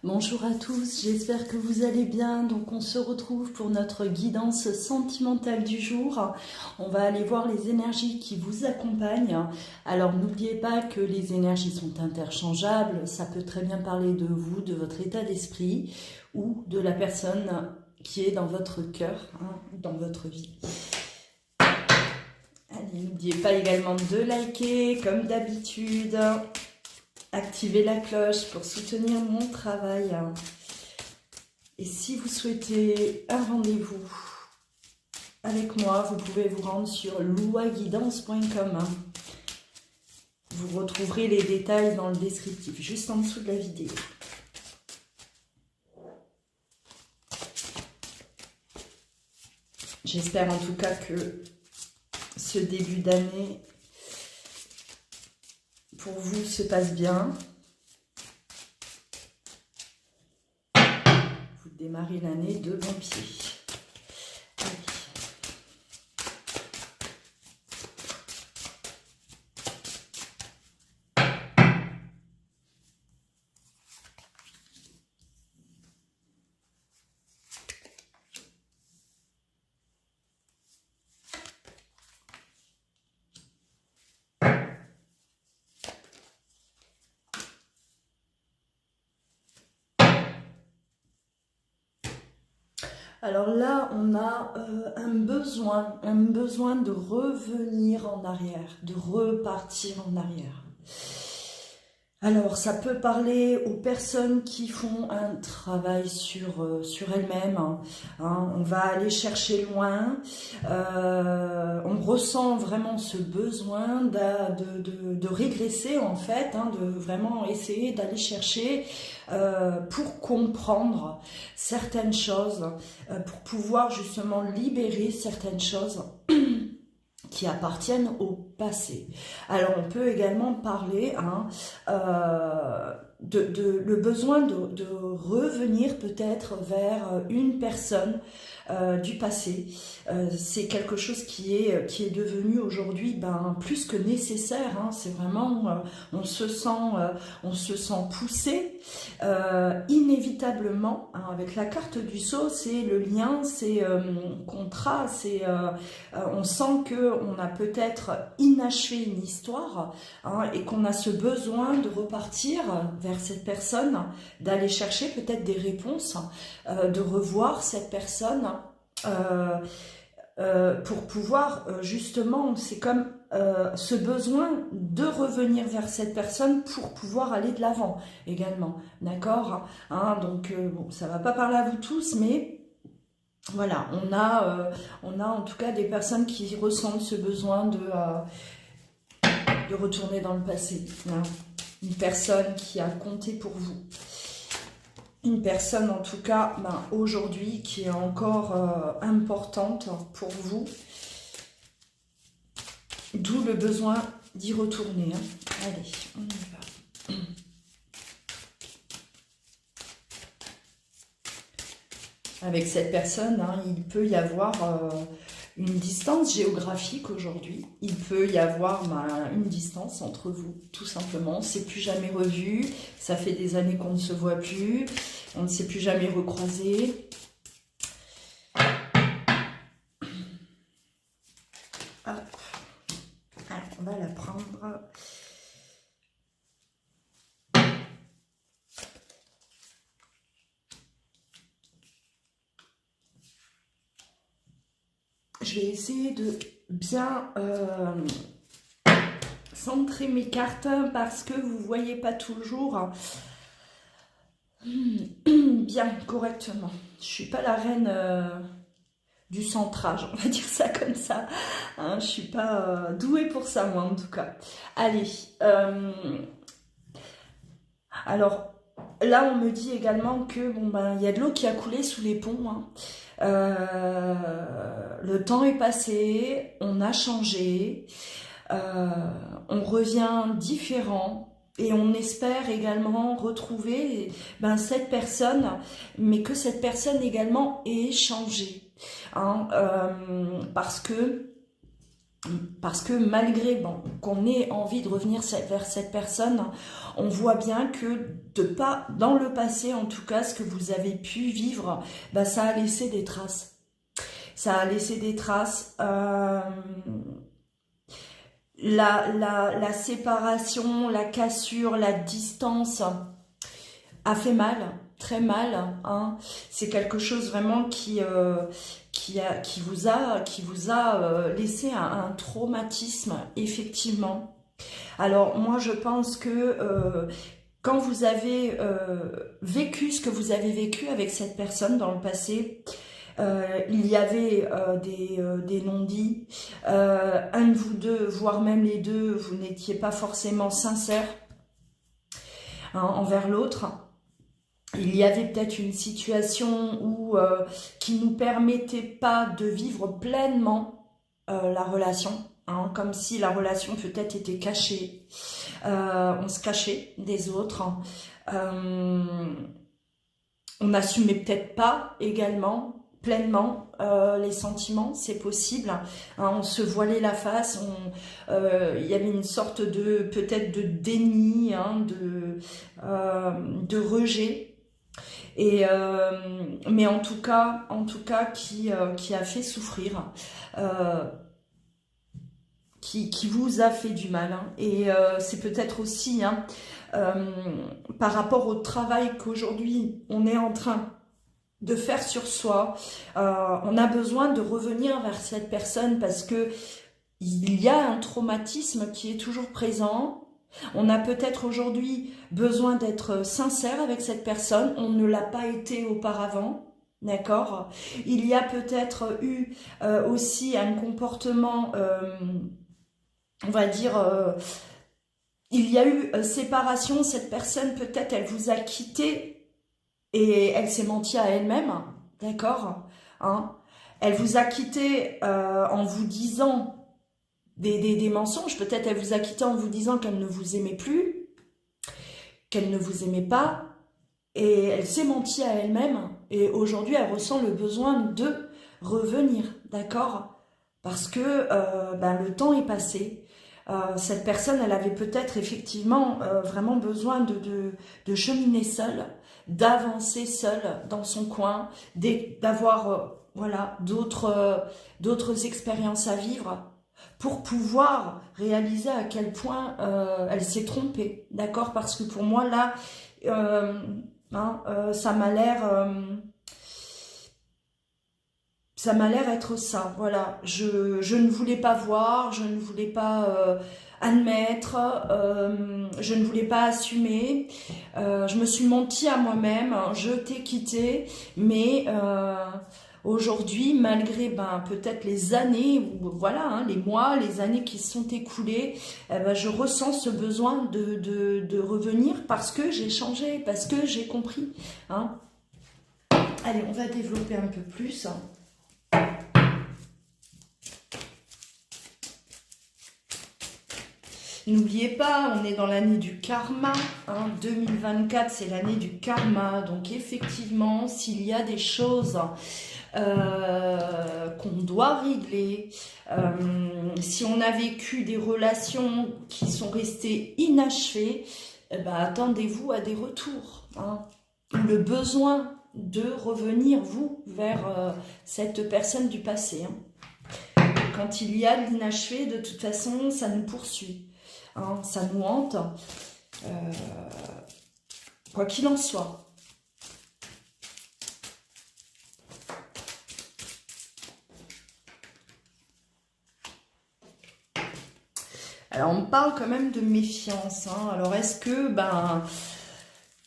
Bonjour à tous, j'espère que vous allez bien. Donc on se retrouve pour notre guidance sentimentale du jour. On va aller voir les énergies qui vous accompagnent. Alors n'oubliez pas que les énergies sont interchangeables. Ça peut très bien parler de vous, de votre état d'esprit ou de la personne qui est dans votre cœur, dans votre vie. Allez, n'oubliez pas également de liker comme d'habitude. Activez la cloche pour soutenir mon travail. Et si vous souhaitez un rendez-vous avec moi, vous pouvez vous rendre sur louaguidance.com. Vous retrouverez les détails dans le descriptif, juste en dessous de la vidéo. J'espère en tout cas que ce début d'année pour vous se passe bien. Vous démarrez l'année de bon pied. Allez. Alors là, on a un besoin de revenir en arrière, de repartir en arrière. Alors, ça peut parler aux personnes qui font un travail sur elles-mêmes. On va aller chercher loin. On ressent vraiment ce besoin de régresser, en fait, de vraiment essayer d'aller chercher pour comprendre certaines choses, pour pouvoir justement libérer certaines choses qui appartiennent au passé. Alors on peut également parler le besoin de revenir peut-être vers une personne du passé. C'est quelque chose qui est devenu aujourd'hui plus que nécessaire. C'est vraiment, on se sent poussé inévitablement. Avec la carte du sceau, c'est le lien, c'est contrat, on sent que on a peut-être inachevé une histoire et qu'on a ce besoin de repartir vers cette personne, d'aller chercher peut-être des réponses, de revoir cette personne pour pouvoir justement, c'est comme ce besoin de revenir vers cette personne pour pouvoir aller de l'avant également, d'accord, donc bon, ça va pas parler à vous tous, mais voilà, on a en tout cas des personnes qui ressentent ce besoin de retourner dans le passé. Une personne qui a compté pour vous. Une personne en tout cas aujourd'hui qui est encore importante pour vous. D'où le besoin d'y retourner. Allez, on y va. Avec cette personne, il peut y avoir une distance géographique aujourd'hui. Il peut y avoir une distance entre vous, tout simplement. On ne s'est plus jamais revu. Ça fait des années qu'on ne se voit plus. On ne s'est plus jamais recroisé. Hop. Alors, on va la prendre. Je vais essayer de bien centrer mes cartes parce que vous ne voyez pas toujours bien correctement. Je ne suis pas la reine du centrage, on va dire ça comme ça. Je ne suis pas douée pour ça, moi, en tout cas. Allez. Alors, là, on me dit également que il y a de l'eau qui a coulé sous les ponts. Le temps est passé, on a changé, on revient différent et on espère également retrouver cette personne, mais que cette personne également ait changé, parce que Parce que malgré bon, qu'on ait envie de revenir vers cette personne, on voit bien que dans le passé, en tout cas, ce que vous avez pu vivre, bah, ça a laissé des traces. Ça a laissé des traces. La séparation, la cassure, la distance a fait mal, très mal. Hein. C'est quelque chose vraiment qui vous a laissé un traumatisme, effectivement. Alors moi je pense que quand vous avez vécu ce que vous avez vécu avec cette personne dans le passé, il y avait des non-dits, un de vous deux, voire même les deux, vous n'étiez pas forcément sincères hein, envers l'autre. Il y avait peut-être une situation qui ne nous permettait pas de vivre pleinement la relation, hein, comme si la relation peut-être était cachée. On se cachait des autres. On n'assumait peut-être pas également pleinement les sentiments, c'est possible. Hein, on se voilait la face, il y avait une sorte de peut-être de déni, hein, de rejet. Et mais en tout cas qui a fait souffrir, qui vous a fait du mal. Hein. Et c'est peut-être aussi hein, par rapport au travail qu'aujourd'hui on est en train de faire sur soi, on a besoin de revenir vers cette personne parce que il y a un traumatisme qui est toujours présent. On a peut-être aujourd'hui besoin d'être sincère avec cette personne, on ne l'a pas été auparavant, d'accord? Il y a peut-être eu aussi un comportement, on va dire, il y a eu séparation, cette personne peut-être elle vous a quitté et elle s'est menti à elle-même, d'accord? Hein? Elle vous a quitté en vous disant des mensonges, peut-être elle vous a quitté en vous disant qu'elle ne vous aimait plus, qu'elle ne vous aimait pas, et elle s'est menti à elle-même, et aujourd'hui elle ressent le besoin de revenir, d'accord? Parce que ben, le temps est passé, cette personne elle avait peut-être effectivement vraiment besoin de cheminer seule, d'avancer seule dans son coin, d'avoir voilà, d'autres expériences à vivre, pour pouvoir réaliser à quel point elle s'est trompée, d'accord? Parce que pour moi, là, ça m'a l'air être ça, voilà. Je ne voulais pas voir, je ne voulais pas admettre, je ne voulais pas assumer, je me suis menti à moi-même, je t'ai quitté, mais... aujourd'hui, malgré ben, peut-être les années, ou voilà, hein, les mois, les années qui se sont écoulées, ben, je ressens ce besoin de revenir parce que j'ai changé, parce que j'ai compris. Hein. Allez, on va développer un peu plus. N'oubliez pas, on est dans l'année du karma. Hein, 2024, c'est l'année du karma. Donc effectivement, s'il y a des choses... qu'on doit régler, si on a vécu des relations qui sont restées inachevées, eh ben, attendez-vous à des retours, hein, le besoin de revenir, vous, vers cette personne du passé. Hein. Quand il y a de l'inachevé, de toute façon, ça nous poursuit, hein, ça nous hante, quoi qu'il en soit. Alors, on parle quand même de méfiance. Hein. Alors, est-ce que, ben,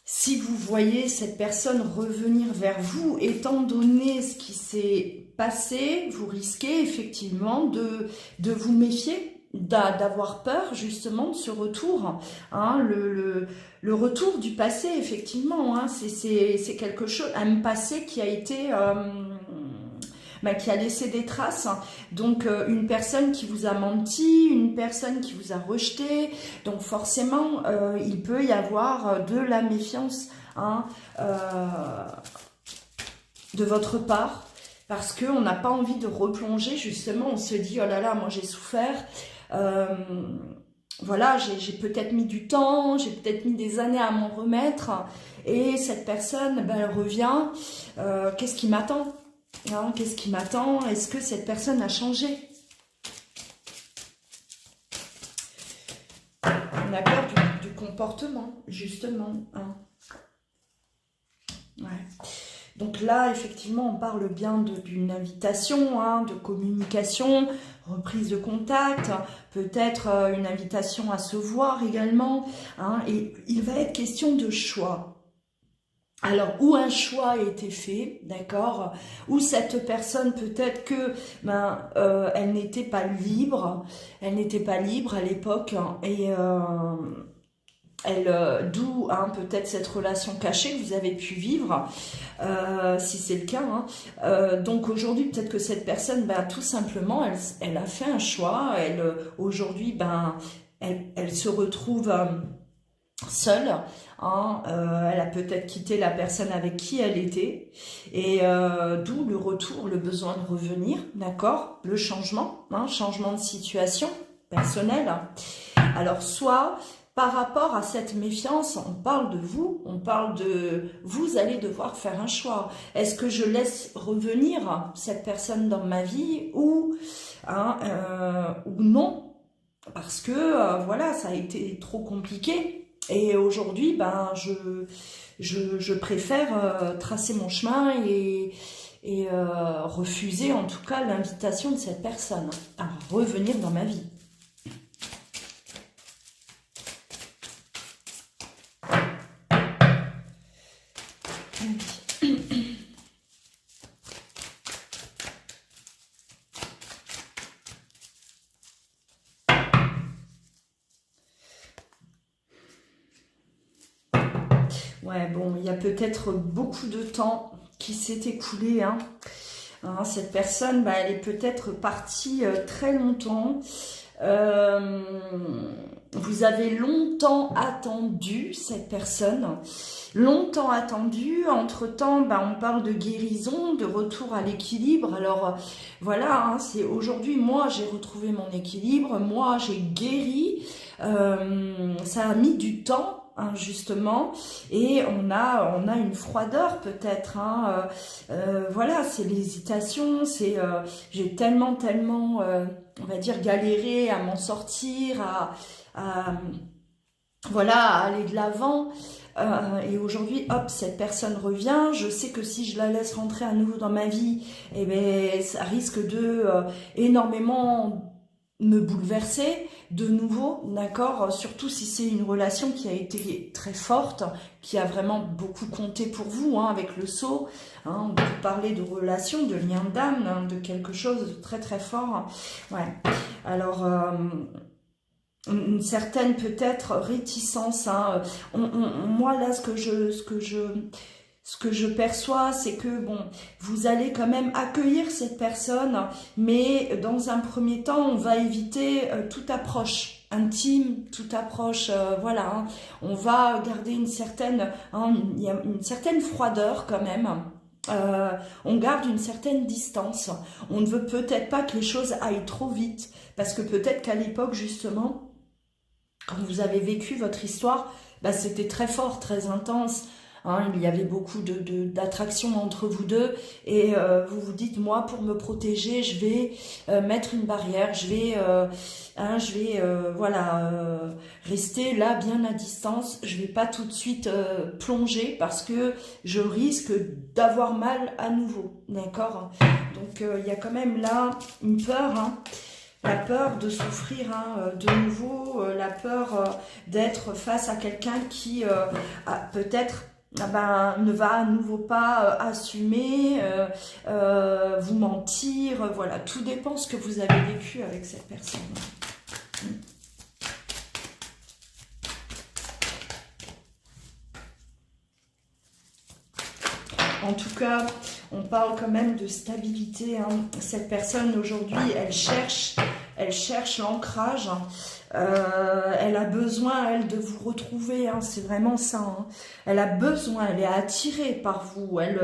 si vous voyez cette personne revenir vers vous, étant donné ce qui s'est passé, vous risquez effectivement de vous méfier, d'avoir peur justement de ce retour. Hein. Le retour du passé, effectivement, hein, c'est quelque chose, un passé qui a été... qui a laissé des traces, donc une personne qui vous a menti, une personne qui vous a rejeté, donc forcément il peut y avoir de la méfiance hein, de votre part, parce qu'on n'a pas envie de replonger, justement, on se dit, oh là là, moi j'ai souffert, voilà, j'ai peut-être mis du temps, j'ai peut-être mis des années à m'en remettre, et cette personne, ben, elle revient, qu'est-ce qui m'attend, hein, qu'est-ce qui m'attend? Est-ce que cette personne a changé? On a peur du comportement, justement, hein. Ouais. Donc là, effectivement, on parle bien d'une invitation, hein, de communication, reprise de contact, peut-être une invitation à se voir également, hein, et il va être question de choix. Alors, où un choix a été fait, d'accord, où cette personne, peut-être que elle n'était pas libre à l'époque, hein, et d'où hein, peut-être cette relation cachée que vous avez pu vivre, si c'est le cas. Hein. Donc aujourd'hui, peut-être que cette personne, ben, tout simplement, elle a fait un choix. Aujourd'hui, ben, elle se retrouve seule. Hein, elle a peut-être quitté la personne avec qui elle était. Et d'où le retour, le besoin de revenir, d'accord, le changement, hein, changement de situation personnelle. Alors soit... Par rapport à cette méfiance, on parle de vous, on parle de vous allez devoir faire un choix. Est-ce que je laisse revenir cette personne dans ma vie ou non? Parce que voilà, ça a été trop compliqué. Et aujourd'hui, ben, je préfère tracer mon chemin et refuser en tout cas l'invitation de cette personne à revenir dans ma vie. Ouais, bon, il y a peut-être beaucoup de temps qui s'est écoulé, hein. Hein, cette personne, bah, elle est peut-être partie très longtemps. Vous avez longtemps attendu cette personne, longtemps attendu. Entre-temps, bah, on parle de guérison, de retour à l'équilibre. Alors voilà, hein, c'est aujourd'hui, moi j'ai retrouvé mon équilibre, moi j'ai guéri. Ça a mis du temps. Hein, justement, et on a une froideur peut-être, hein, voilà, c'est l'hésitation, c'est j'ai tellement on va dire galéré à m'en sortir, voilà, à aller de l'avant, et aujourd'hui, hop, cette personne revient. Je sais que si je la laisse rentrer à nouveau dans ma vie, eh ben, ça risque de énormément me bouleverser de nouveau, d'accord, surtout si c'est une relation qui a été très forte, qui a vraiment beaucoup compté pour vous, hein, avec le sceau, hein, on peut parler de relation, de lien d'âme, hein, de quelque chose de très très fort. Ouais. Alors une certaine peut-être réticence, hein. Moi là ce que je perçois, c'est que bon, vous allez quand même accueillir cette personne, mais dans un premier temps, on va éviter toute approche intime, toute approche, voilà, hein. On va garder une certaine, hein, il y a une certaine froideur quand même. On garde une certaine distance. On ne veut peut-être pas que les choses aillent trop vite, parce que peut-être qu'à l'époque justement, quand vous avez vécu votre histoire, bah, c'était très fort, très intense. Hein, il y avait beaucoup d'attraction entre vous deux, et vous vous dites, moi pour me protéger je vais mettre une barrière, je vais voilà, rester là bien à distance, je vais pas tout de suite plonger parce que je risque d'avoir mal à nouveau, d'accord. Donc il y a quand même là une peur, hein. La peur de souffrir, hein, de nouveau, la peur d'être face à quelqu'un qui a peut-être ne va à nouveau pas assumer, vous mentir, voilà, tout dépend de ce que vous avez vécu avec cette personne. En tout cas, on parle quand même de stabilité, hein. Cette personne aujourd'hui, elle cherche l'ancrage, Elle a besoin, elle, de vous retrouver, hein, c'est vraiment ça. Hein. Elle a besoin, elle est attirée par vous. Elle,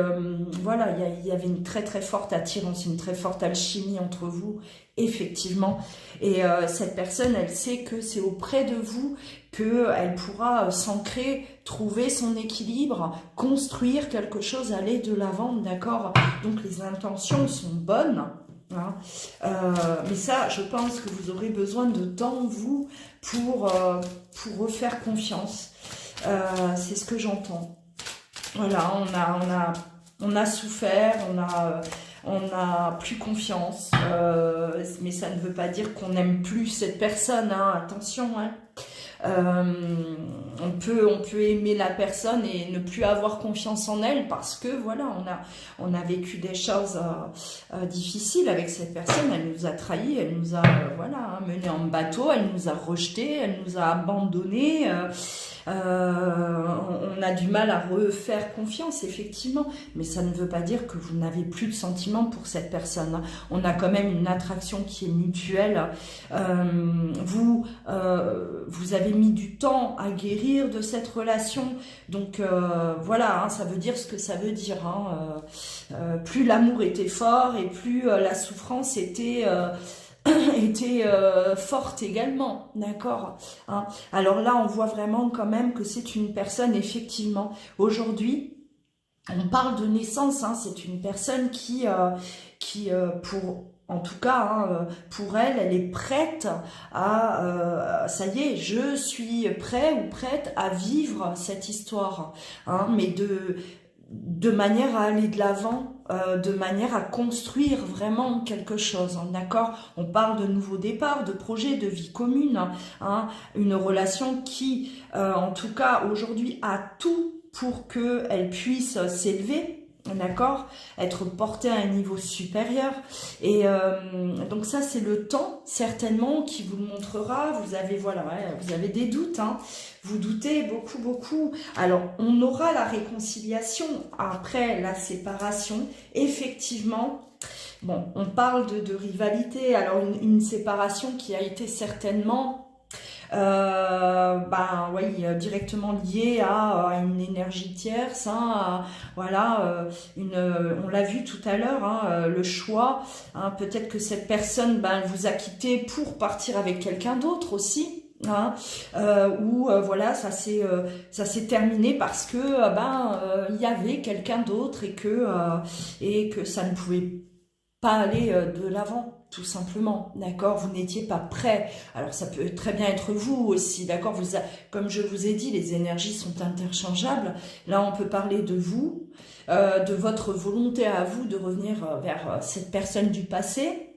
voilà, il y avait une très très forte attirance, une très forte alchimie entre vous, effectivement. Et cette personne, elle sait que c'est auprès de vous qu'elle pourra s'ancrer, trouver son équilibre, construire quelque chose, aller de l'avant, d'accord? Donc les intentions sont bonnes. Hein. Mais ça, je pense que vous aurez besoin de temps, vous, pour refaire confiance. C'est ce que j'entends. Voilà, on a souffert, on a plus confiance. Mais ça ne veut pas dire qu'on n'aime plus cette personne. Hein, attention, hein. On peut aimer la personne et ne plus avoir confiance en elle parce que voilà, on a vécu des choses difficiles avec cette personne. Elle nous a trahis, elle nous a voilà, menés en bateau, elle nous a rejetés, elle nous a abandonnés. On a du mal à refaire confiance, effectivement, mais ça ne veut pas dire que vous n'avez plus de sentiments pour cette personne. On a quand même une attraction qui est mutuelle. Vous avez mis du temps à guérir de cette relation, donc voilà, hein, ça veut dire ce que ça veut dire. Hein. Plus l'amour était fort et plus la souffrance était forte également, d'accord, hein. Alors là, on voit vraiment quand même que c'est une personne, effectivement, aujourd'hui, on parle de naissance, hein, c'est une personne qui en tout cas, hein, pour elle, elle est prête à, ça y est, je suis prêt ou prête à vivre cette histoire, hein, mais de manière à aller de l'avant, de manière à construire vraiment quelque chose, hein, d'accord? On parle de nouveaux départs, de projets, de vie commune, hein, une relation qui, en tout cas, aujourd'hui, a tout pour qu'elle puisse s'élever, d'accord, être portée à un niveau supérieur. Et donc ça, c'est le temps certainement qui vous le montrera. Vous avez, voilà, ouais, vous avez des doutes, hein. Vous doutez beaucoup, beaucoup. Alors, on aura la réconciliation après la séparation. Effectivement, bon, on parle de rivalité. Alors, une séparation qui a été certainement oui, directement liée à une énergie tierce, hein, voilà, on l'a vu tout à l'heure, hein, le choix, hein, peut-être que cette personne, elle vous a quitté pour partir avec quelqu'un d'autre aussi. Hein, voilà, ça s'est terminé parce que il y avait quelqu'un d'autre et que ça ne pouvait pas aller de l'avant, tout simplement, d'accord? Vous n'étiez pas prêt. Alors ça peut très bien être vous aussi, d'accord? Comme je vous ai dit, les énergies sont interchangeables. Là, on peut parler de vous, de votre volonté à vous de revenir vers cette personne du passé,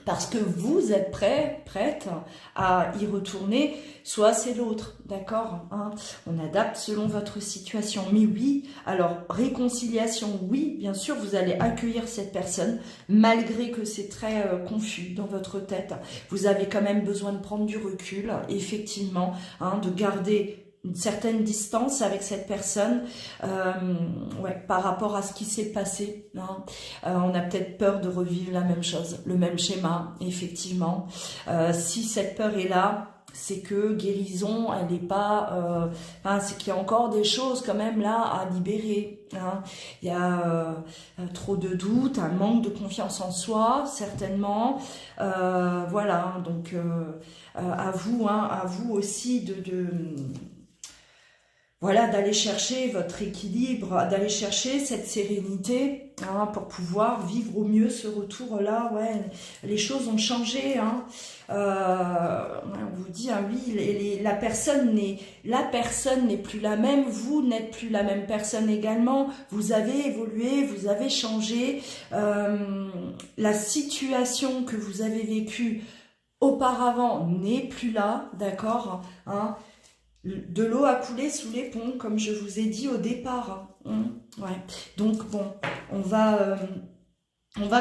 parce que vous êtes prête à y retourner, soit c'est l'autre, d'accord, hein, on adapte selon votre situation. Mais oui, alors réconciliation, oui, bien sûr, vous allez accueillir cette personne, malgré que c'est très confus dans votre tête. Vous avez quand même besoin de prendre du recul, effectivement, hein, de garder une certaine distance avec cette personne, ouais, par rapport à ce qui s'est passé. Hein. On a peut-être peur de revivre la même chose, le même schéma, effectivement. Si cette peur est là, c'est que guérison, elle n'est pas... c'est qu'il y a encore des choses quand même là à libérer. Hein. Il y a trop de doutes, un manque de confiance en soi, certainement. Voilà, donc à vous aussi voilà, d'aller chercher votre équilibre, d'aller chercher cette sérénité, hein, pour pouvoir vivre au mieux ce retour-là. Ouais, les choses ont changé. Hein. On vous dit, ah oui, la personne n'est plus la même. Vous n'êtes plus la même personne également. Vous avez évolué, vous avez changé. La situation que vous avez vécue auparavant n'est plus là, d'accord, hein. De l'eau a coulé sous les ponts, comme je vous ai dit au départ. Ouais. Donc bon, on va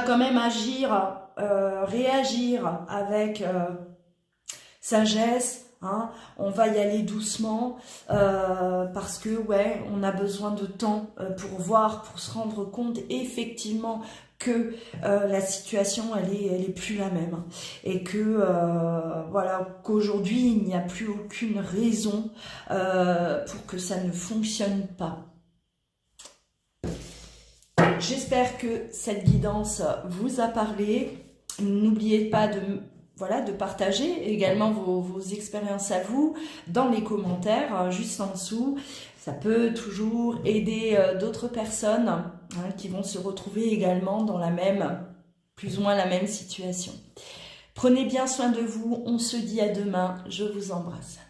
quand même agir, réagir avec sagesse. Hein. On va y aller doucement parce que ouais, on a besoin de temps pour voir, pour se rendre compte effectivement que la situation elle est plus la même et que voilà qu'aujourd'hui il n'y a plus aucune raison pour que ça ne fonctionne pas. J'espère que cette guidance vous a parlé. N'oubliez pas de partager également vos expériences à vous dans les commentaires juste en dessous. Ça peut toujours aider d'autres personnes qui vont se retrouver également dans plus ou moins la même situation. Prenez bien soin de vous, on se dit à demain, je vous embrasse.